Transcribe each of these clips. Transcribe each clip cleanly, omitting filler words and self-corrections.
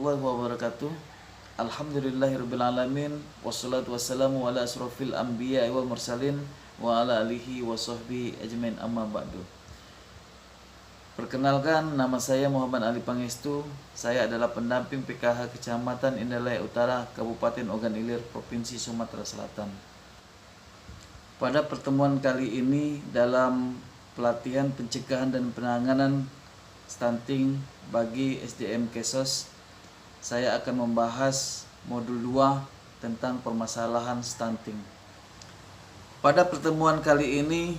warahmatullahi wabarakatuh. Alhamdulillahirrabbilalamin. Wassalatu wassalamu ala asrofil anbiya wal mursalin wa ala alihi wa sahbihi ajmain, amma ba'du. Perkenalkan, nama saya Muhammad Ali Pangestu. Saya adalah pendamping PKH Kecamatan Indralaya Utara, Kabupaten Ogan Ilir, Provinsi Sumatera Selatan. Pada pertemuan kali ini dalam pelatihan pencegahan dan penanganan stunting bagi SDM Kesos, saya akan membahas modul 2 tentang permasalahan stunting. Pada pertemuan kali ini,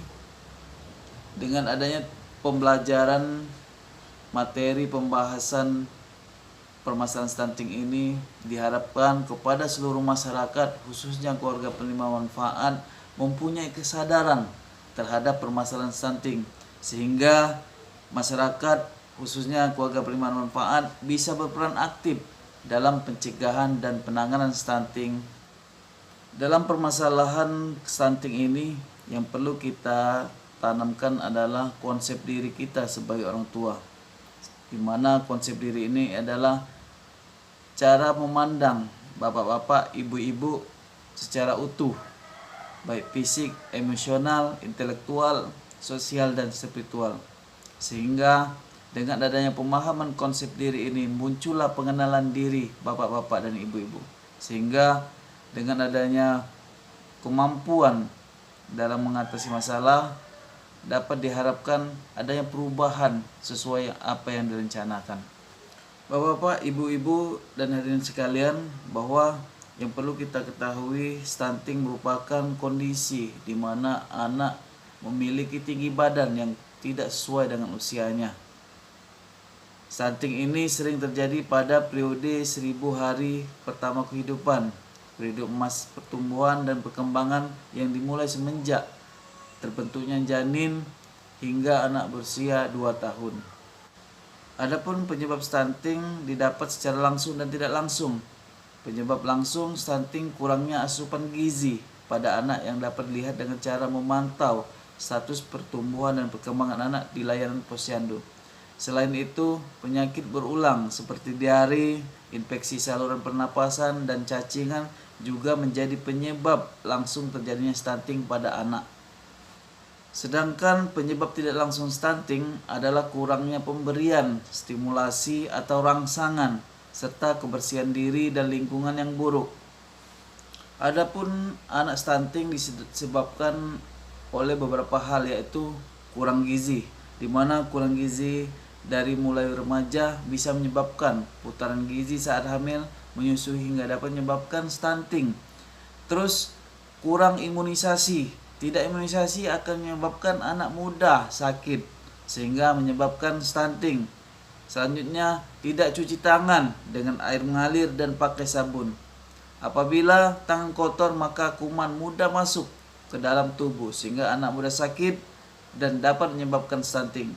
dengan adanya pembelajaran materi pembahasan permasalahan stunting ini, diharapkan kepada seluruh masyarakat, khususnya keluarga penerima manfaat, mempunyai kesadaran terhadap permasalahan stunting, sehingga masyarakat, khususnya keluarga penerima manfaat, bisa berperan aktif dalam pencegahan dan penanganan stunting. Dalam permasalahan stunting ini, yang perlu kita tanamkan adalah konsep diri kita sebagai orang tua, di mana konsep diri ini adalah cara memandang bapak-bapak, ibu-ibu secara utuh, baik fisik, emosional, intelektual, sosial, dan spiritual. Sehingga dengan adanya pemahaman konsep diri ini, muncullah pengenalan diri bapak-bapak dan ibu-ibu. Sehingga dengan adanya kemampuan dalam mengatasi masalah, dapat diharapkan adanya perubahan sesuai apa yang direncanakan. Bapak-bapak, ibu-ibu, dan hadirin sekalian, bahwa yang perlu kita ketahui, stunting merupakan kondisi di mana anak memiliki tinggi badan yang tidak sesuai dengan usianya. Stunting ini sering terjadi pada periode 1000 hari pertama kehidupan, periode emas pertumbuhan dan perkembangan yang dimulai semenjak terbentuknya janin hingga anak berusia 2 tahun. Adapun penyebab stunting didapat secara langsung dan tidak langsung. Penyebab langsung stunting kurangnya asupan gizi pada anak yang dapat dilihat dengan cara memantau status pertumbuhan dan perkembangan anak di layanan posyandu. Selain itu, penyakit berulang seperti diare, infeksi saluran pernapasan, dan cacingan juga menjadi penyebab langsung terjadinya stunting pada anak. Sedangkan penyebab tidak langsung stunting adalah kurangnya pemberian stimulasi atau rangsangan, serta kebersihan diri dan lingkungan yang buruk. Adapun anak stunting disebabkan oleh beberapa hal, yaitu kurang gizi, di mana kurang gizi dari mulai remaja bisa menyebabkan putaran gizi saat hamil, menyusui, hingga dapat menyebabkan stunting. Terus kurang imunisasi, tidak imunisasi akan menyebabkan anak muda sakit sehingga menyebabkan stunting. Selanjutnya, tidak cuci tangan dengan air mengalir dan pakai sabun. Apabila tangan kotor, maka kuman mudah masuk ke dalam tubuh sehingga anak mudah sakit dan dapat menyebabkan stunting.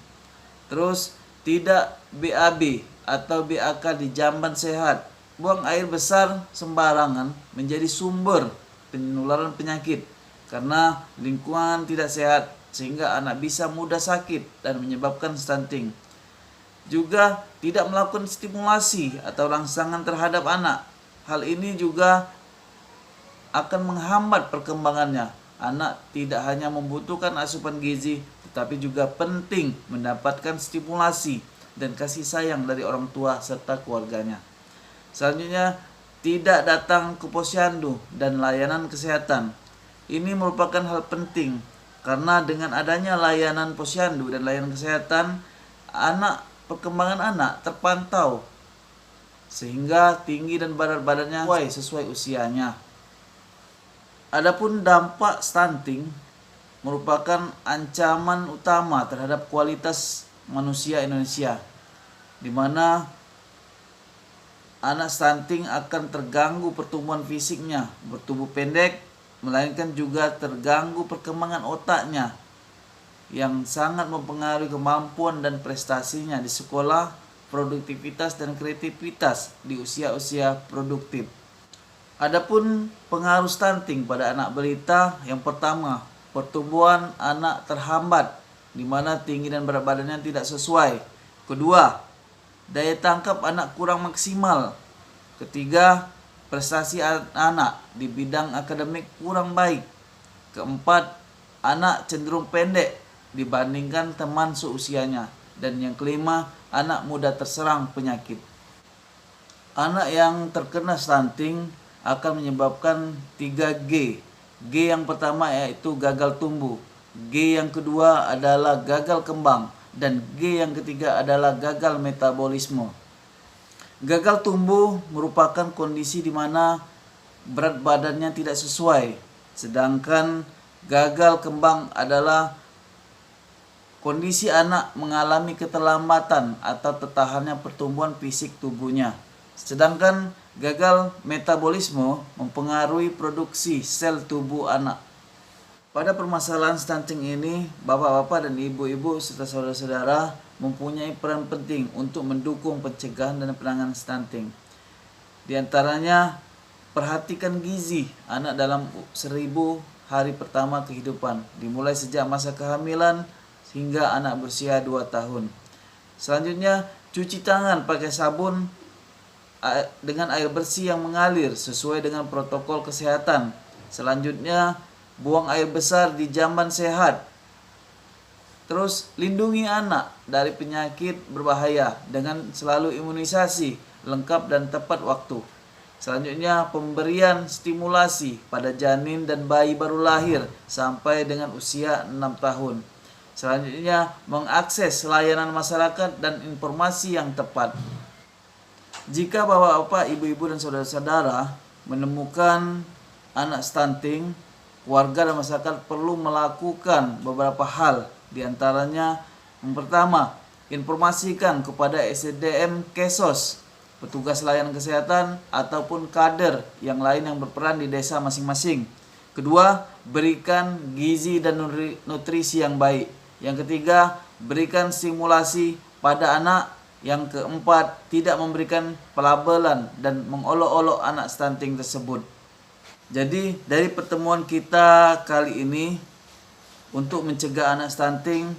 Terus tidak BAB atau BAK di jamban sehat. Buang air besar sembarangan menjadi sumber penularan penyakit karena lingkungan tidak sehat, sehingga anak bisa mudah sakit dan menyebabkan stunting. Juga tidak melakukan stimulasi atau rangsangan terhadap anak. Hal ini juga akan menghambat perkembangannya. Anak tidak hanya membutuhkan asupan gizi, tetapi juga penting mendapatkan stimulasi dan kasih sayang dari orang tua serta keluarganya. Selanjutnya, tidak datang ke posyandu dan layanan kesehatan. Ini merupakan hal penting karena dengan adanya layanan posyandu dan layanan kesehatan, perkembangan anak terpantau sehingga tinggi dan berat badannya sesuai usianya. Adapun dampak stunting merupakan ancaman utama terhadap kualitas manusia Indonesia, di mana anak stunting akan terganggu pertumbuhan fisiknya, bertubuh pendek, melainkan juga terganggu perkembangan otaknya yang sangat mempengaruhi kemampuan dan prestasinya di sekolah, produktivitas dan kreativitas di usia-usia produktif. Adapun pengaruh stunting pada anak balita, yang pertama, pertumbuhan anak terhambat, di mana tinggi dan berat badannya tidak sesuai. Kedua, daya tangkap anak kurang maksimal. Ketiga, prestasi anak di bidang akademik kurang baik. Keempat, anak cenderung pendek dibandingkan teman seusianya. Dan yang kelima, anak mudah terserang penyakit. Anak yang terkena stunting akan menyebabkan 3G. G yang pertama yaitu gagal tumbuh. G yang kedua adalah gagal kembang. Dan G yang ketiga adalah gagal metabolisme. Gagal tumbuh merupakan kondisi di mana berat badannya tidak sesuai. Sedangkan gagal kembang adalah kondisi anak mengalami keterlambatan atau tertahannya pertumbuhan fisik tubuhnya. Sedangkan gagal metabolisme mempengaruhi produksi sel tubuh anak. Pada permasalahan stunting ini, bapak-bapak dan ibu-ibu serta saudara-saudara mempunyai peran penting untuk mendukung pencegahan dan penanganan stunting. Di antaranya, perhatikan gizi anak dalam 1000 hari pertama kehidupan, dimulai sejak masa kehamilan hingga anak berusia 2 tahun. Selanjutnya, cuci tangan pakai sabun dengan air bersih yang mengalir sesuai dengan protokol kesehatan. Selanjutnya, buang air besar di jamban sehat. Terus, lindungi anak dari penyakit berbahaya dengan selalu imunisasi lengkap dan tepat waktu. Selanjutnya, pemberian stimulasi pada janin dan bayi baru lahir sampai dengan usia 6 tahun. Selanjutnya, mengakses layanan masyarakat dan informasi yang tepat. Jika bapak-bapak, ibu-ibu, dan saudara-saudara menemukan anak stunting, warga dan masyarakat perlu melakukan beberapa hal. Di antaranya, yang pertama, informasikan kepada SDM Kesos, petugas layanan kesehatan, ataupun kader yang lain yang berperan di desa masing-masing. Kedua, berikan gizi dan nutrisi yang baik. Yang ketiga, berikan stimulasi pada anak. Yang keempat, tidak memberikan pelabelan dan mengolok-olok anak stunting tersebut. Jadi dari pertemuan kita kali ini, untuk mencegah anak stunting,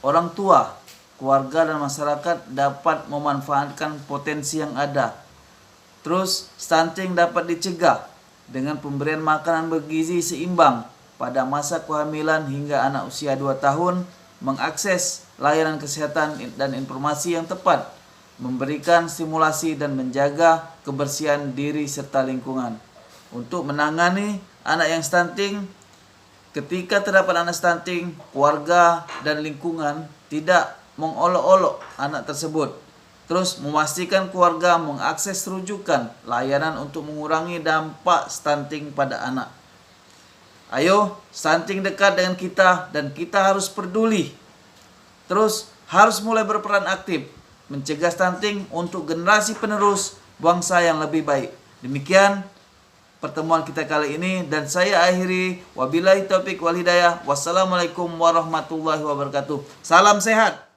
orang tua, keluarga, dan masyarakat dapat memanfaatkan potensi yang ada. Terus, stunting dapat dicegah dengan pemberian makanan bergizi seimbang pada masa kehamilan hingga anak usia 2 tahun, mengakses layanan kesehatan dan informasi yang tepat, memberikan stimulasi dan menjaga kebersihan diri serta lingkungan. Untuk menangani anak yang stunting, ketika terdapat anak stunting, keluarga dan lingkungan tidak mengolok-olok anak tersebut. Terus memastikan keluarga mengakses rujukan layanan untuk mengurangi dampak stunting pada anak. Ayo, stunting dekat dengan kita dan kita harus peduli. Terus harus mulai berperan aktif mencegah stunting untuk generasi penerus bangsa yang lebih baik. Demikian pertemuan kita kali ini dan saya akhiri. Wabillahi taufik wal hidayah. Wassalamualaikum warahmatullahi wabarakatuh. Salam sehat.